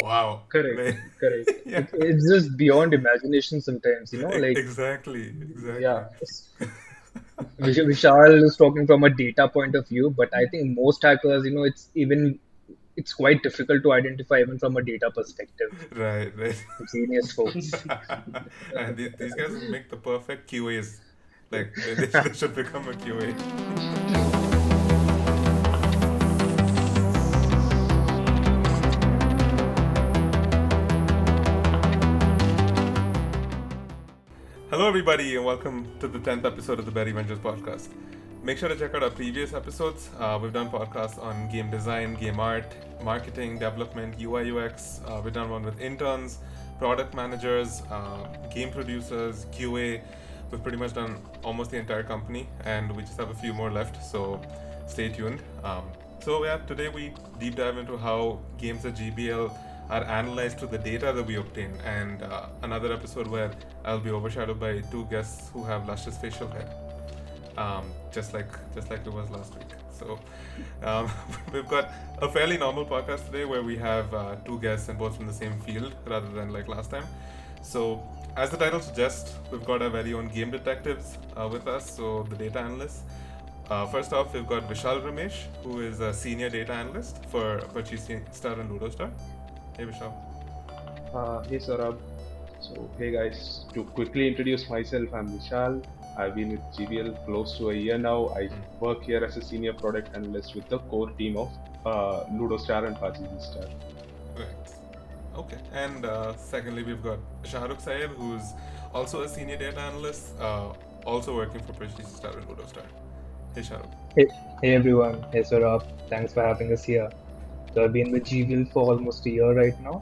Wow. Correct, correct. Yeah. It's just beyond imagination sometimes, like, Exactly. yeah. Vishal is talking from a data point of view, but I think most hackers, it's quite difficult to identify even from a data perspective. Right. Genius folks. And these guys would make the perfect QAs. Like they should become a QA. Hello, everybody, and welcome to the 10th episode of the Berryvengers podcast. Make sure to check out our previous episodes. We've done podcasts on game design, game art, marketing, development, UI, UX. We've done one with interns, product managers, game producers, QA. We've pretty much done almost the entire company, and we just have a few more left, so stay tuned. So, today we deep dive into how games at GBL are analyzed through the data that we obtain, and another episode where I'll be overshadowed by two guests who have luscious facial hair, just like it was last week. So um, we've got a fairly normal podcast today where we have two guests and both from the same field rather than like last time. So as the title suggests, we've got our very own game detectives with us, so the data analysts. First off, we've got Vishal Ramesh, who is a senior data analyst for Purchasing Star and Ludo Star. Hey Vishal. Hey Sohrab. So, hey guys, to quickly introduce myself, I'm Vishal. I've been with GBL close to a year now. I work here as a senior product analyst with the core team of Ludo Star and Purchasing Star. Right. Okay. And secondly, we've got Shahrukh Syed, who's also a senior data analyst, also working for Prestige Star and Ludo Star. Hey Shahrukh. Hey, hey everyone. Hey Sohrab. Thanks for having us here. So I've been with GVL for almost a year right now,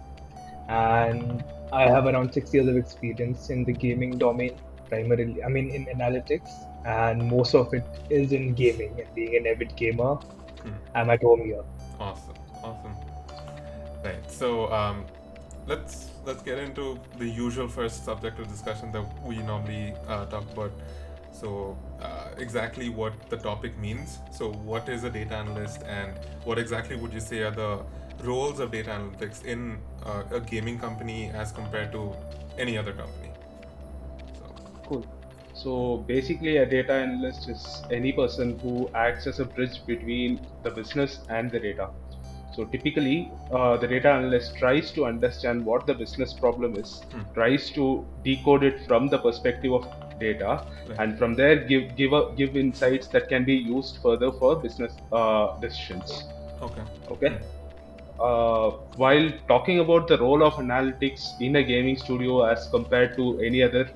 and I have around 6 years of experience in the gaming domain, primarily, I mean, in analytics, and most of it is in gaming. And being an avid gamer, I'm at home here. Awesome. Right. So let's get into the usual first subject of discussion that we normally talk about. So exactly what the topic means. So what is a data analyst, and what exactly would you say are the roles of data analytics in a gaming company as compared to any other company? So Cool. So, basically, a data analyst is any person who acts as a bridge between the business and the data. So, typically, the data analyst tries to understand what the business problem is, tries to decode it from the perspective of data, right. and from there give insights that can be used further for business decisions. Okay. Okay. While talking about the role of analytics in a gaming studio as compared to any other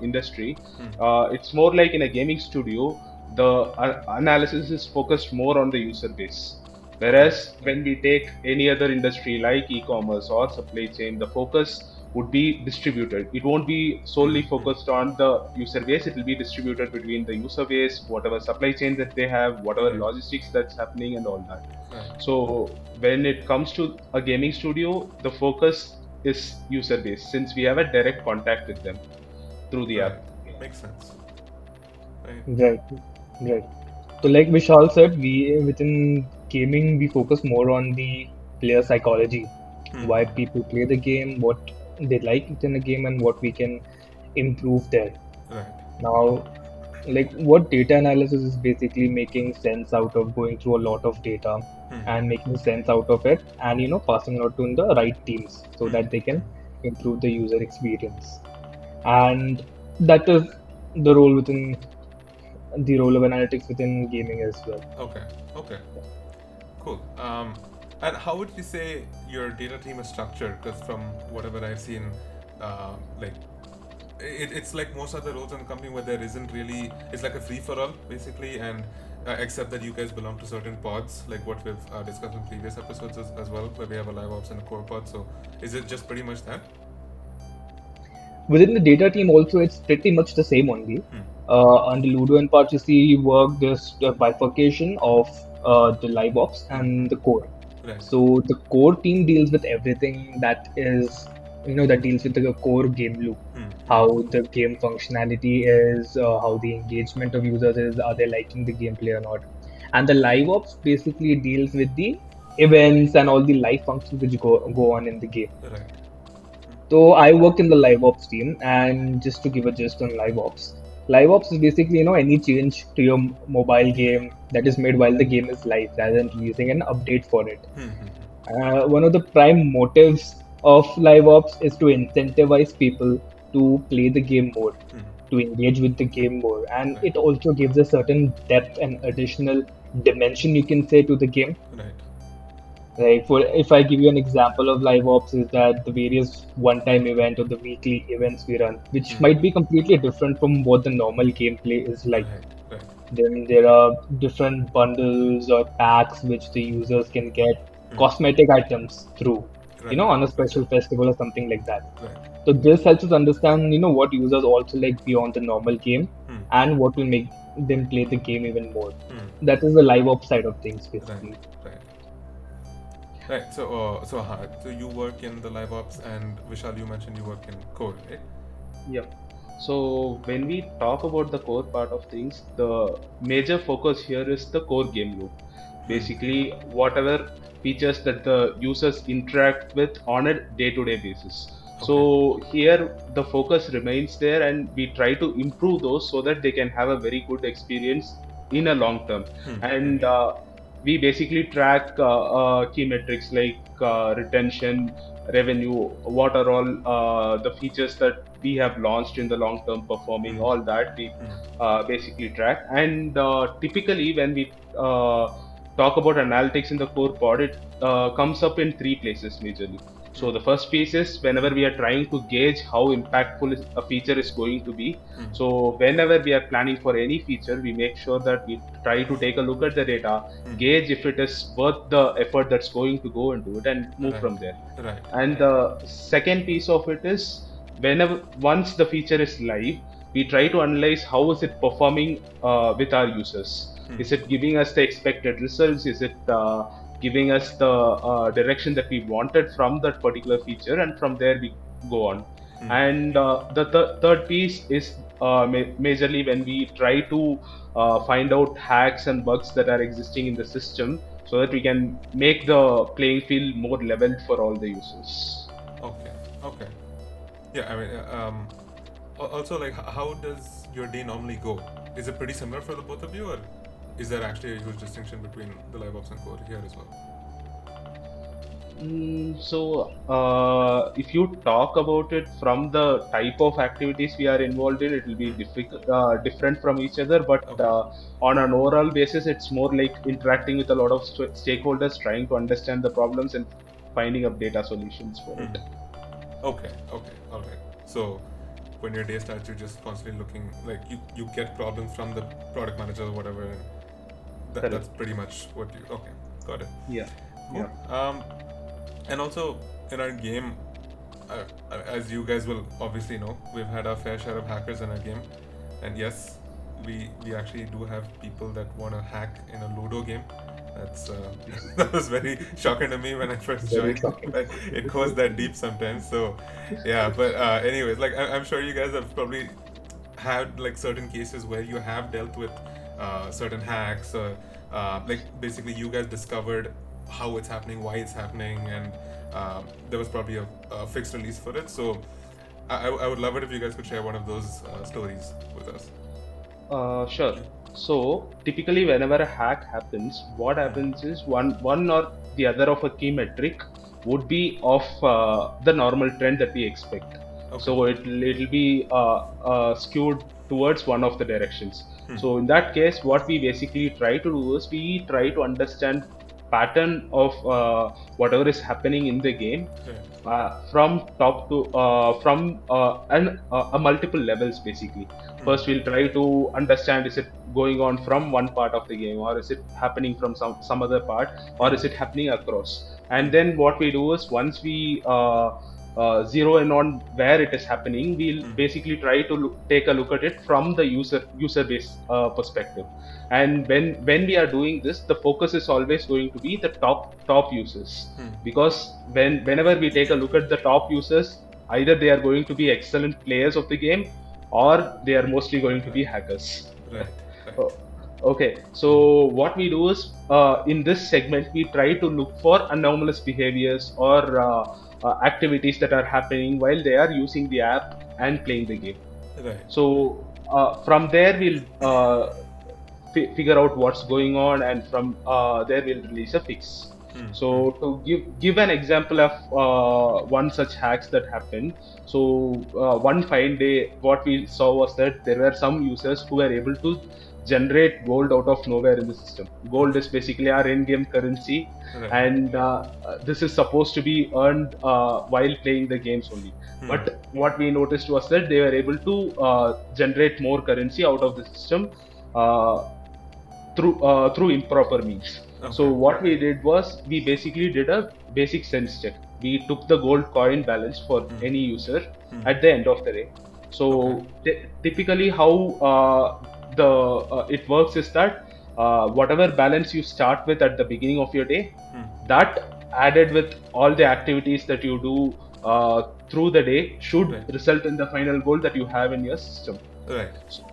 industry, it's more like in a gaming studio, the analysis is focused more on the user base. Okay. Whereas when we take any other industry like e-commerce or supply chain, the focus would be distributed. It won't be solely focused on the user base. It will be distributed between the user base, whatever supply chain that they have, whatever Right. logistics that's happening, and all that. Right. So when it comes to a gaming studio, the focus is user base since we have a direct contact with them through the Right. app. Makes sense. Right. Right, right. So, like Vishal said, we within gaming we focus more on the player psychology, why people play the game, what they like within a game, and what we can improve there. Right. Now, like what data analysis is basically making sense out of going through a lot of data and making sense out of it, and passing it out to the right teams so that they can improve the user experience. And that is the role of analytics within gaming as well. Okay. Okay. Cool. And how would you say your data team is structured? Because from whatever I've seen, like it's like most other roles in the company where there isn't really. It's like a free for all basically, and except that you guys belong to certain pods, like what we've discussed in previous episodes as well, where we have a live ops and a core pod. So is it just pretty much that? Within the data team also, it's pretty much the same only. On the Ludo and Parcheesi work, there's a bifurcation of the live ops and the core. Right. So the core team deals with everything that is, that deals with the core game loop. How the game functionality is, how the engagement of users is, are they liking the gameplay or not. And the live ops basically deals with the events and all the live functions which go on in the game. Right. So I work in the live ops team, and just to give a gist on live ops is basically any change to your mobile game that is made while the game is live, rather than releasing an update for it. One of the prime motives of live ops is to incentivize people to play the game more, to engage with the game more, and it also gives a certain depth and additional dimension, you can say, to the game. Right. Like, for if I give you an example of live ops, is that the various one-time event or the weekly events we run, which might be completely different from what the normal gameplay is like. Right. Then there are different bundles or packs which the users can get cosmetic items through, on a special festival or something like that. Right. So this helps us understand, what users also like beyond the normal game, and what will make them play the game even more. That is the live ops side of things, basically. Right. So you work in the live ops, and Vishal, you mentioned you work in core, right? Yep. So when we talk about the core part of things, the major focus here is the core game loop. Basically, whatever features that the users interact with on a day-to-day basis. So here the focus remains there, and we try to improve those so that they can have a very good experience in a long term. And we basically track key metrics like retention, revenue, what are all the features that we have launched in the long term performing, all that we basically track. And typically when we talk about analytics in the core pod, it comes up in three places majorly. So the first piece is whenever we are trying to gauge how impactful a feature is going to be. So whenever we are planning for any feature, we make sure that we try to take a look at the data, gauge if it is worth the effort that's going to go into it, and move from there. Right. And the second piece of it is once the feature is live, we try to analyze how is it performing with our users. Is it giving us the expected results? Is it giving us the direction that we wanted from that particular feature? And from there we go on. And the third piece is majorly when we try to find out hacks and bugs that are existing in the system, so that we can make the playing field more leveled for all the users. Okay. Yeah, I mean, also, like, how does your day normally go? Is it pretty similar for the both of you, or is there actually a huge distinction between the live ops and core here as well? So if you talk about it from the type of activities we are involved in, it will be different from each other, but on an overall basis, it's more like interacting with a lot of stakeholders, trying to understand the problems and finding up data solutions for it. Okay, all right. So when your day starts, you're just constantly looking, like, you get problems from the product manager or whatever, and that's pretty much what you. Okay, got it. Yeah. Cool. Yeah. And also in our game, as you guys will obviously know, we've had our fair share of hackers in our game, and yes, we actually do have people that want to hack in a Ludo game. That's that was very shocking to me when I first joined. Like, it goes that deep sometimes. So yeah, but anyways, like, I'm sure you guys have probably had like certain cases where you have dealt with certain hacks, or like basically you guys discovered how it's happening, why it's happening, and there was probably a fixed release for it. So I would love it if you guys could share one of those stories with us. Sure. So typically whenever a hack happens, what happens is one or the other of a key metric would be off the normal trend that we expect. So it'll be skewed towards one of the directions. So in that case, what we basically try to do is we try to understand pattern of whatever is happening in the game from top to multiple levels basically. First we'll try to understand, is it going on from one part of the game, or is it happening from some other part, or is it happening across? And then what we do is, once we zero in on where it is happening, we'll basically try to take a look at it from the user base perspective. And when we are doing this, the focus is always going to be the top users, because whenever we take a look at the top users, either they are going to be excellent players of the game, or they are mostly going to be hackers. Right. Okay, so what we do is in this segment we try to look for anomalous behaviors or activities that are happening while they are using the app and playing the game. Right. So from there we'll figure out what's going on, and from there we'll release a fix. So to give an example of one such hacks that happened. So one fine day, what we saw was that there were some users who were able to generate gold out of nowhere in the system. Gold is basically our in-game currency, Right. and this is supposed to be earned while playing the games only. But what we noticed was that they were able to generate more currency out of the system uh, through improper means. So Okay. what we did was we basically did a basic sense check. We took the gold coin balance for any user at the end of the day. So typically how the it works is that whatever balance you start with at the beginning of your day, that added with all the activities that you do through the day should Right. result in the final goal that you have in your system. Right. So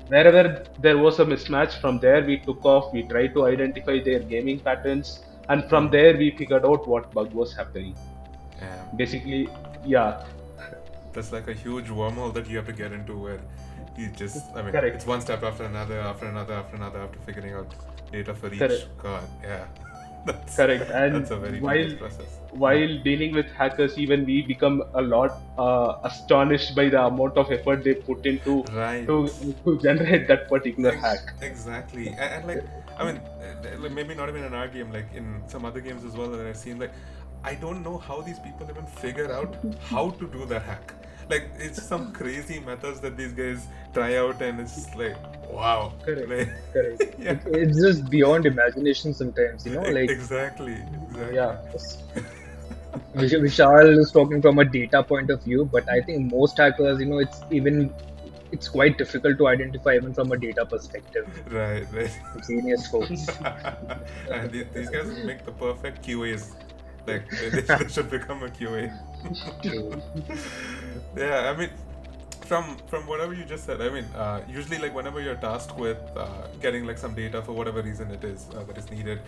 wherever there was a mismatch, from there we took off, we tried to identify their gaming patterns, and from there we figured out what bug was happening. And Basically, yeah, that's like a huge wormhole that you have to get into where you just, I mean, correct, it's one step after another, after another, after another, after figuring out data for each. correct, God, yeah. That's, correct. And that's a very while tedious process. while dealing with hackers, even we become a lot astonished by the amount of effort they put into Right. to generate that particular hack. Exactly. And like, I mean, like maybe not even in our game, like in some other games as well that I've seen, like, I don't know how these people even figure out how to do that hack. Like, it's some crazy methods that these guys try out, and it's like, wow. Correct, Like, correct. yeah. It's just beyond imagination sometimes, like Exactly. Exactly. Yeah, Vishal is talking from a data point of view, but I think most hackers, it's quite difficult to identify even from a data perspective. Right, right. Genius folks. And these guys make the perfect QAs. Like, they should become a QA. True. Yeah, I mean, from whatever you just said, I mean, usually like whenever you're tasked with getting like some data for whatever reason it is that is needed,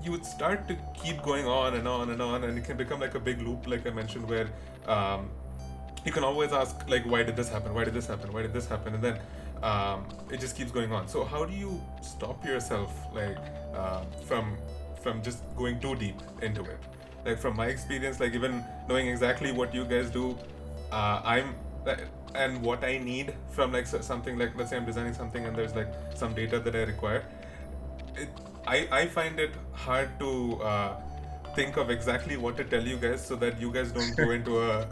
you would start to keep going on and on and on, and it can become like a big loop, like I mentioned, where you can always ask like, why did this happen? Why did this happen? Why did this happen? And then it just keeps going on. So how do you stop yourself like from just going too deep into it? Like from my experience, like even knowing exactly what you guys do, I'm and what I need from like something, like let's say I'm designing something and there's like some data that I require. I find it hard to think of exactly what to tell you guys so that you guys don't go into a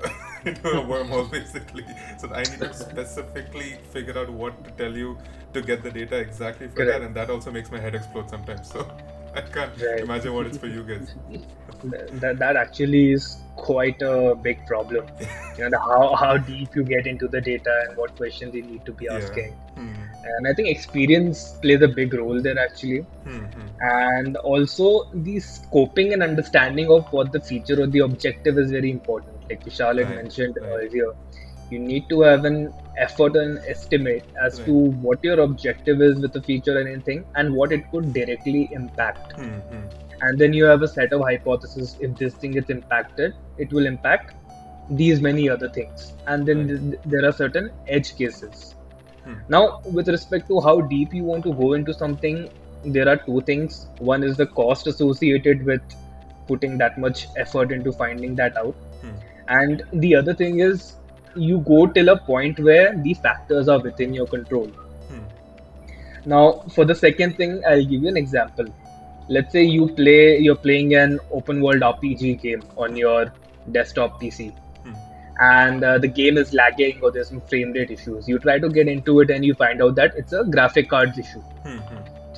into a wormhole basically. So I need to specifically figure out what to tell you to get the data exactly for that, Correct. and that also makes my head explode sometimes. So I can't Right. imagine what it's for you guys. That actually is quite a big problem. How deep you get into the data and what questions you need to be Yeah. asking. And I think experience plays a big role there actually. And also the scoping and understanding of what the feature or the objective is very important. Like Vishal had Right, mentioned right. earlier, you need to have an effort and estimate as Right. to what your objective is with the feature or anything and what it could directly impact. And then you have a set of hypotheses. If this thing gets impacted, it will impact these many other things. And then there are certain edge cases. Now, with respect to how deep you want to go into something, there are two things. One is the cost associated with putting that much effort into finding that out. And the other thing is you go till a point where the factors are within your control. Now, for the second thing, I'll give you an example. Let's say you're playing an open world RPG game on your desktop PC, and the game is lagging or there's some frame rate issues. You try to get into it and you find out that it's a graphic cards issue.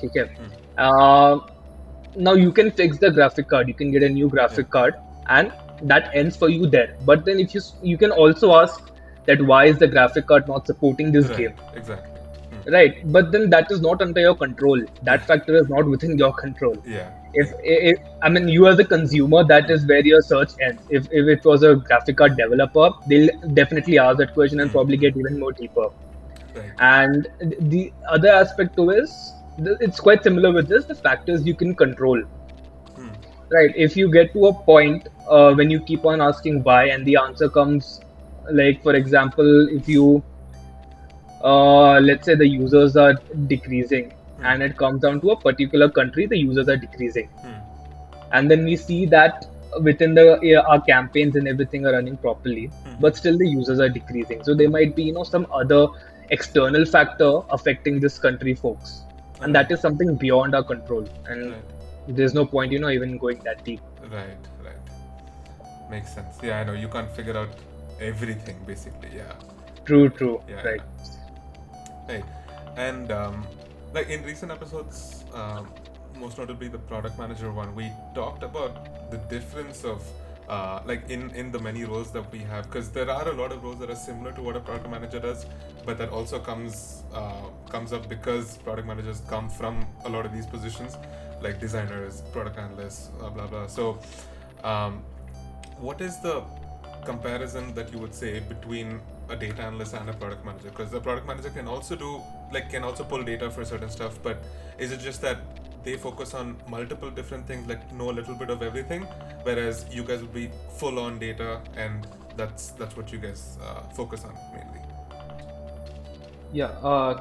Okay. Now you can fix the graphic card. You can get a new graphic card, and that ends for you there. But then if you can also ask that why is the graphic card not supporting this Right, game? exactly. Right, but then that is not under your control. That factor is not within your control. Yeah. If I mean, you as a consumer, that is where your search ends. If it was a graphic card developer, they'll definitely ask that question and probably get even more deeper. Right. And the other aspect to is it's quite similar with this, the factors you can control. Hmm. Right. If you get to a point when you keep on asking why and the answer comes, like for example, if you let's say the users are decreasing Hmm. and it comes down to a particular country, the users are decreasing, Hmm. and then we see that within the our campaigns and everything are running properly, Hmm. but still the users are decreasing. So there might be some other external factor affecting this country folks, and Right. that is something beyond our control, and Right. there's no point even going that deep. Right. Right. Makes sense. Yeah, I know you can't figure out everything basically. Yeah. True, true, Yeah. right. Yeah. Right. And like in recent episodes, most notably the product manager one, we talked about the difference of like in the many roles that we have, because there are a lot of roles that are similar to what a product manager does, but that also comes up because product managers come from a lot of these positions, like designers, product analysts, blah blah. So, um, what is the comparison that you would say between a data analyst and a product manager? Because the product manager can also do, like, can also pull data for certain stuff, but is it just that they focus on multiple different things, like know a little bit of everything, whereas you guys would be full on data, and that's what you guys focus on mainly? Yeah,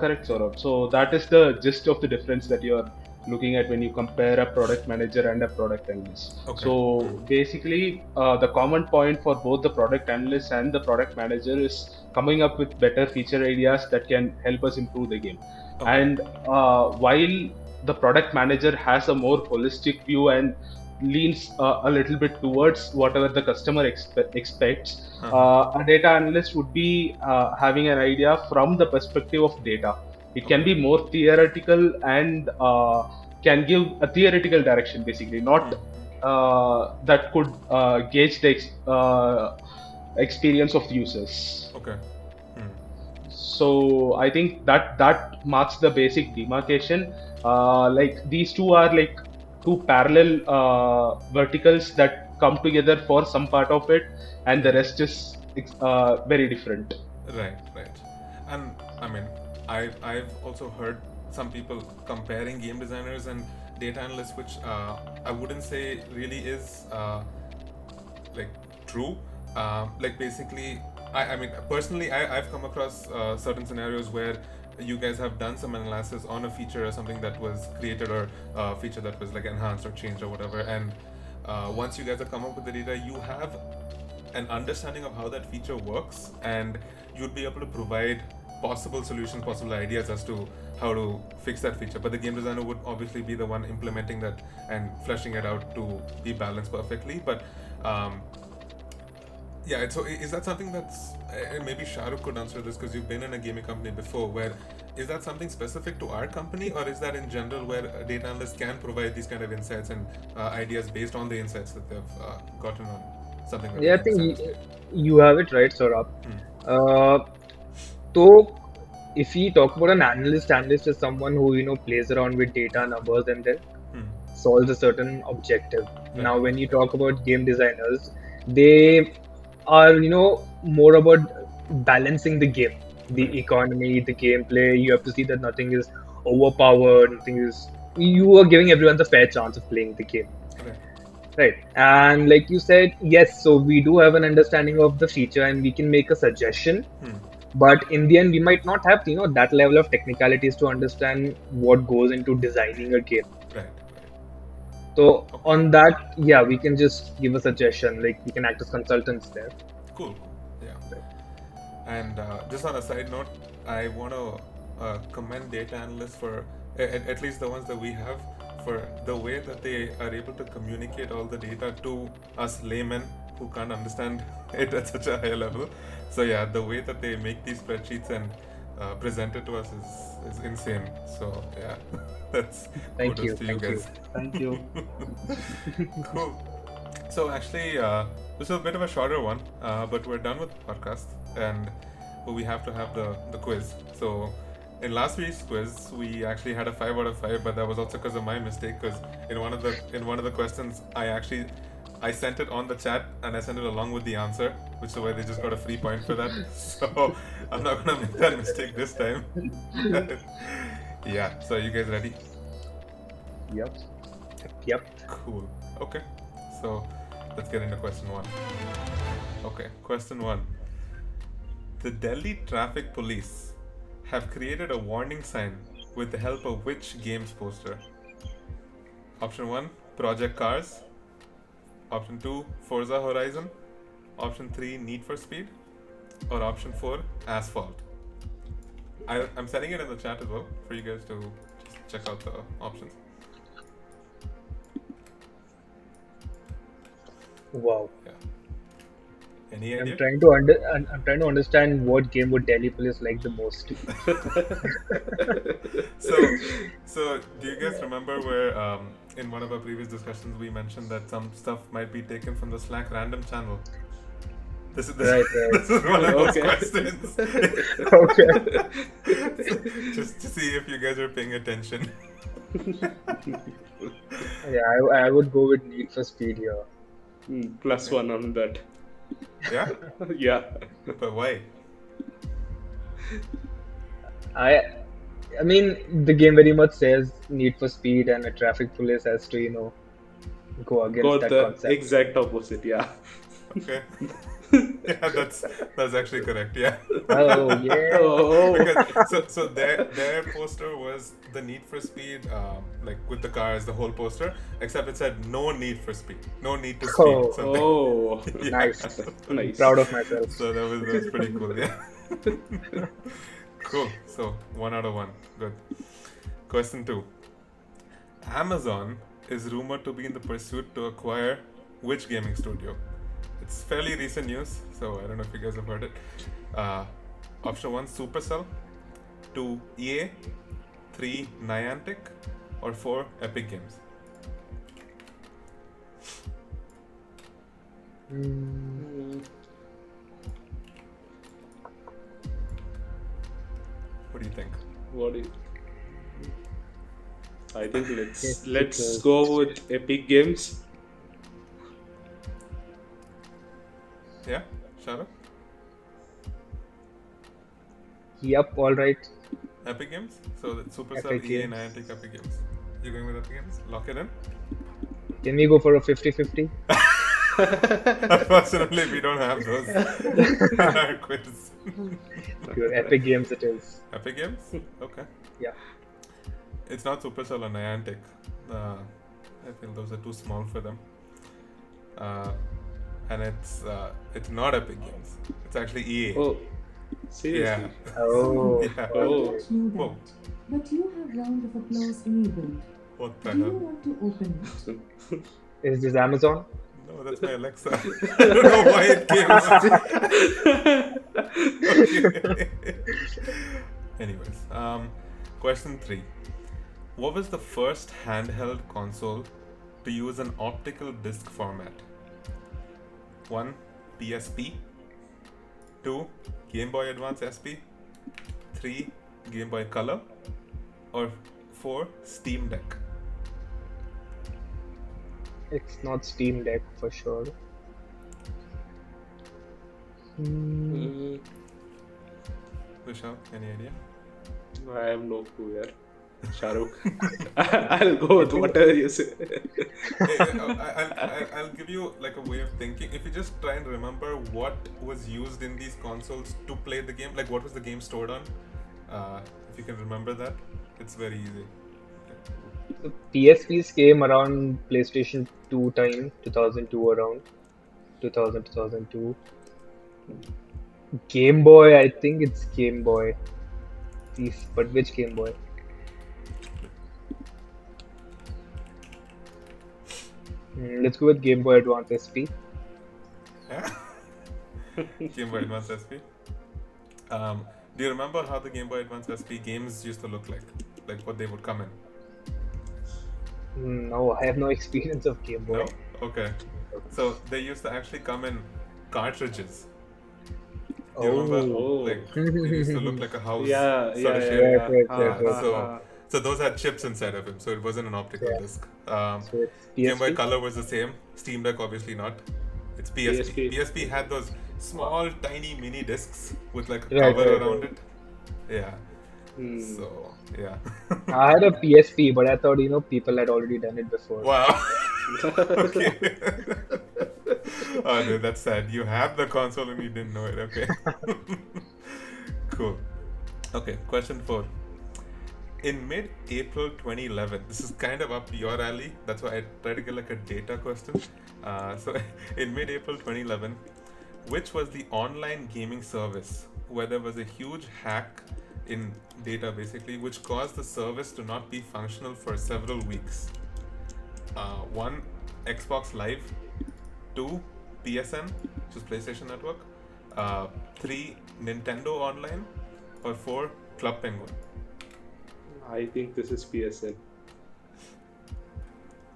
correct, Saurabh. So that is the gist of the difference that you are looking at when you compare a product manager and a product analyst. Okay. So basically, the common point for both the product analyst and the product manager is coming up with better feature ideas that can help us improve the game. Okay. And while the product manager has a more holistic view and leans a little bit towards whatever the customer expects, Uh-huh. a data analyst would be having an idea from the perspective of data. It can Okay. be more theoretical and can give a theoretical direction, basically, not that could gauge the experience of users. Okay. Hmm. So I think that marks the basic demarcation. Like these two are like two parallel verticals that come together for some part of it, and the rest is very different. Right, right. And I mean, I've also heard some people comparing game designers and data analysts, which I wouldn't say really is like true. Like basically, I mean personally, I've come across certain scenarios where you guys have done some analysis on a feature or something that was created, or a feature that was like enhanced or changed or whatever, and once you guys have come up with the data, you have an understanding of how that feature works, and you'd be able to provide possible solutions, possible ideas as to how to fix that feature. But the game designer would obviously be the one implementing that and fleshing it out to be balanced perfectly. But um, yeah, so is that something that's, and maybe Shahrukh could answer this because you've been in a gaming company before, where is that something specific to our company, or is that in general where a data analyst can provide these kind of insights and ideas based on the insights that they've gotten on something that the Yeah, I game think designers made? you have it right, Saurabh. Hmm. Uh, so if we talk about an analyst is someone who plays around with data, numbers, and then Hmm. solves a certain objective. Right. Now, when you talk about game designers, they are more about balancing the game, Right. the economy, the gameplay. You have to see that nothing is overpowered, nothing is. You are giving everyone the fair chance of playing the game. Right. Right. And like you said, yes, so we do have an understanding of the feature and we can make a suggestion. Hmm. But in the end, we might not have, that level of technicalities to understand what goes into designing a game. Right. Right. So Okay. on that, yeah, we can just give a suggestion. Like we can act as consultants there. Cool. Yeah. And just on a side note, I want to commend data analysts for at least the ones that we have, for the way that they are able to communicate all the data to us laymen who can't understand it at such a high level. So yeah, the way that they make these spreadsheets and present it to us is insane. So yeah, that's Thank kudos you. to you Thank you. guys. Thank you. Cool. So actually, this is a bit of a shorter one, but we're done with the podcast, and we have to have the quiz. So in last week's quiz, we actually had a 5 out of 5, but that was also because of my mistake. Because in one of the questions, I sent it on the chat and I sent it along with the answer, which is why they just got a free point for that. So I'm not gonna make that mistake this time. Yeah. So are you guys ready? Yep. Yep. Cool. Okay. So let's get into question one. Okay. Question one. The Delhi Traffic Police have created a warning sign with the help of which games poster? Option 1, Project Cars. Option 2, Forza Horizon. Option 3, Need for Speed. Or option 4, Asphalt. I'm sending it in the chat as well for you guys to just check out the options. Wow. Yeah. Any I'm idea? I'm trying to understand what game would Delhi Police like the most. So do you guys remember where in one of our previous discussions we mentioned that some stuff might be taken from the Slack random channel? This is Right. this is one of those Okay. questions. Okay. Just to see if you guys are paying attention. Yeah, I would go with Need for Speed here. +1 on that. Yeah? Yeah. But why? I mean, the game very much says Need for Speed, and a traffic police has to, go against Got that the concept. exact opposite, yeah. Okay. Yeah, that's actually correct, yeah. Oh yeah. Oh, Because, so their poster was the Need for Speed, like with the cars, the whole poster, except it said no need for speed, no need to speed. Oh. Something. oh. Yeah. Nice. Nice. Proud of myself. So that was pretty cool, yeah. Cool. So 1 out of 1. Good. Question 2. Amazon is rumored to be in the pursuit to acquire which gaming studio? It's fairly recent news, so I don't know if you guys have heard it. Option 1, Supercell. 2, EA. 3, Niantic. Or 4, Epic Games. What do you think? What do you... I think Yes, let's because- go with Epic Games. Yeah, Shahrukh? Yep. All right. Epic Games? So that's Supercell, Epic EA, Games. Niantic, Epic Games. You going with Epic Games? Lock it in? Can we go for a 50-50? Unfortunately, we don't have those in our quiz. Your Epic Games it is. Epic Games? Okay. Yeah. It's not Supercell or Niantic. I feel those are too small for them. And it's not Epic Games. It's actually EA. Oh, seriously? Yeah. Oh. Yeah. Oh. Don't know that. Whoa. But you have round of applause enabled. What the Do you hell? want to open it? Is this Amazon? No, that's my Alexa. I don't know why it came up. Okay. Anyways, question 3. What was the first handheld console to use an optical disc format? 1, PSP. 2, Game Boy Advance SP. 3, Game Boy Color. Or 4, Steam Deck. It's not Steam Deck for sure. Vishal, any idea? I have no clue here. Shahrukh. I'll go with whatever you say. I'll give you like a way of thinking. If you just try and remember what was used in these consoles to play the game, like what was the game stored on, if you can remember that, it's very easy. So PSPs came around PlayStation 2 time, 2002 around. 2002. Game Boy, I think it's Game Boy. Please, but which Game Boy? Let's go with Game Boy Advance SP. Yeah? Game Boy Advance SP. Do you remember how the Game Boy Advance SP games used to look like? Like what they would come in? No, I have no experience of Game Boy. No? Okay. So they used to actually come in cartridges. Do you remember? Oh. Like it used to look like a house Yeah, sort yeah, of yeah, shape. yeah. Right, right, right, right. So So those had chips inside of them, so it wasn't an optical Yeah. disc. So it's Game Boy PSP. Color was the same. Steam Deck obviously not. It's PSP. PSP had those small, tiny mini discs with like a Right, cover right, around right. it. Yeah. Hmm. So yeah. I had a PSP, but I thought people had already done it before. Wow. Okay. Oh, dude, that's sad. You had the console and you didn't know it. Okay. Cool. Okay, question 4. In mid-April 2011, this is kind of up your alley. That's why I tried to get like a data question. So, in mid-April 2011, which was the online gaming service where there was a huge hack in data, basically, which caused the service to not be functional for several weeks? 1, Xbox Live. 2, PSN, which is PlayStation Network. 3, Nintendo Online. Or 4, Club Penguin. I think this is PSN.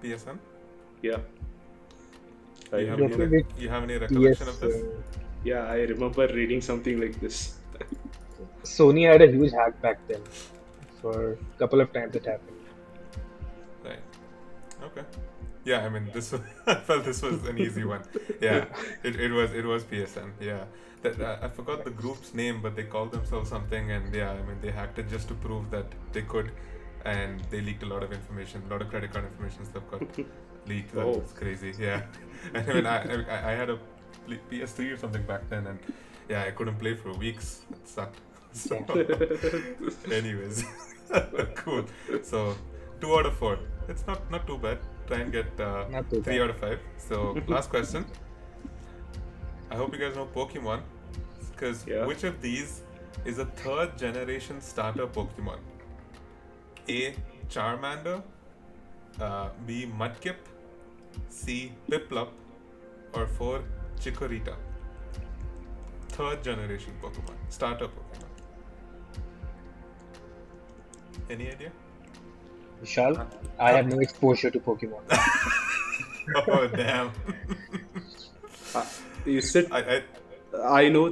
PSN? Yeah. You have, Yes, any, with you have any recollection of this? Yeah, I remember reading something like this. Sony had a huge hack back then. For a couple of times it happened. Right. Okay. Yeah, I mean, this was, I felt this was an easy one. Yeah, it was PSN. Yeah, I forgot the group's name, but they called themselves something, and yeah, I mean, they hacked it just to prove that they could, and they leaked a lot of information, a lot of credit card information stuff got leaked. That was crazy. Yeah, and I mean, I had a PS3 or something back then, and yeah, I couldn't play for weeks. It sucked. So, anyways, cool. So 2 out of 4. It's not too bad. Try and get Not too 3 bad. out of 5. So last question. I hope you guys know Pokemon, because which of these is a 3rd generation starter Pokemon? A. Charmander, B. Mudkip, C. Piplup, or 4. Chikorita. 3rd generation Pokemon, starter Pokemon. Any idea? Vishal, I have no exposure to Pokemon. Oh damn! You said I know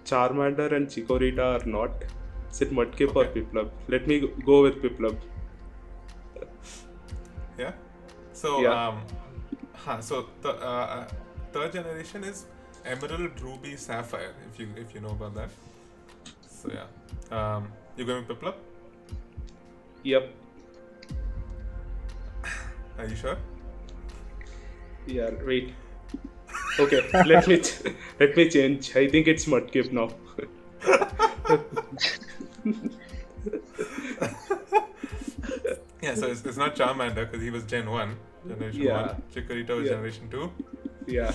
Charmander and Chikorita are not. Is it Mudkip or Piplup? Let me go with Piplup. Yeah. So Yeah. so the 3rd generation is Emerald, Ruby, Sapphire. If you know about that. So yeah. You going with Piplup? Yep. Are you sure? Yeah. Wait. Okay. let me change. I think it's Mudkip now. Yeah. So it's not Charmander because he was Gen 1, Generation 1. Chikorita was Generation 2. Yeah.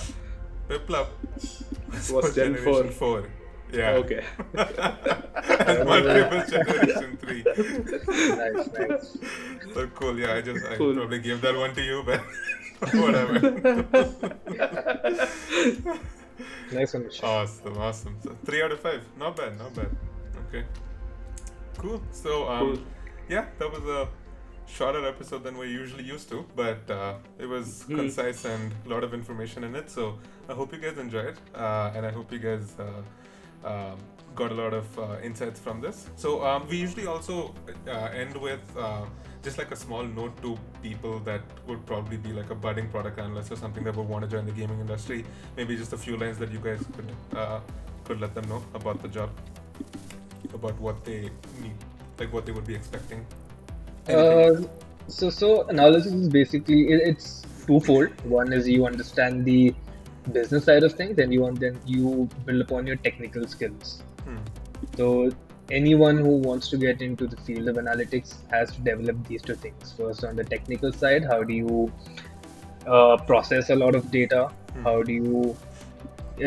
Piplup Was Gen Generation 4. 4. Yeah. Okay. And Mudkip was Generation 3. Nice. So cool. Yeah. I Cool. probably gave that one to you, but whatever. Nice one, Vishal. Awesome. So 3 out of 5. Not bad. Okay. Cool. So Cool. yeah, that was a shorter episode than we're usually used to, but it was concise and a lot of information in it. So I hope you guys enjoyed, and I hope you guys got a lot of insights from this. So we usually also end with just like a small note to people that would probably be like a budding product analyst or something that would want to join the gaming industry. Maybe just a few lines that you guys could let them know about the job, about what they need, like what they would be expecting. So analysis is basically it's twofold. One is you understand the business side of things, and then you build upon your technical skills. So anyone who wants to get into the field of analytics has to develop these two things. First, on the technical side, how do you process a lot of data? How do you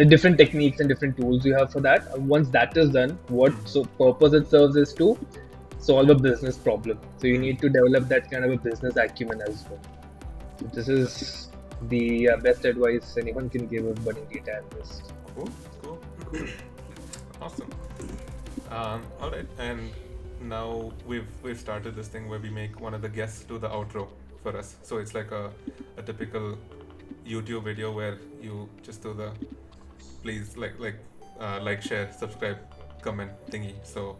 different techniques and different tools you have for that. Once that is done, what purpose it serves is to solve a business problem. So you need to develop that kind of a business acumen as well. So this is the best advice anyone can give a budding data analyst. Cool. Awesome. All right, and now we've started this thing where we make one of the guests do the outro for us. So it's like a typical YouTube video where you just do the please like, share, subscribe, comment thingy. So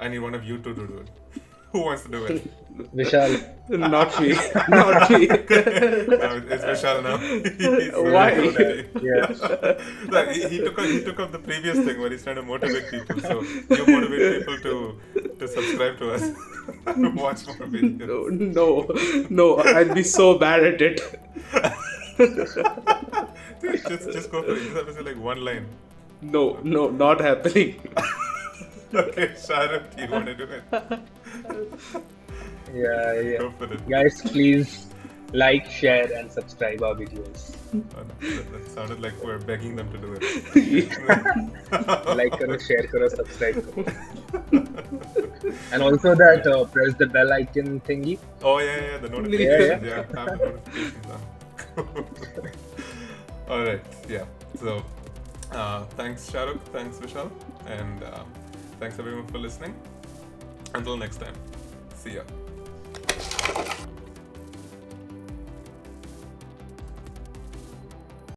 I need one of you two to do it. Who wants to do it? Vishal. Not me. Not me. No, it's Vishal now. He's Why? Yeah. Like, he took up the previous thing where he's trying to motivate people. So you motivate people to subscribe to us, to watch more videos. No, I'll be so bad at it. Just go for it. Just have to say like one line. No, not happening. Okay, Shahrukh, do you want to do it? Yeah. Go for it. Guys, please like, share, and subscribe our videos. Oh, no, that sounded like we're begging them to do it. Like karo, share karo, subscribe karo. And also that press the bell icon thingy. Oh yeah, the notifications. Yeah, have the notifications on. All right, yeah. So, thanks Shahrukh, thanks Vishal, and thanks everyone for listening. Until next time, see ya.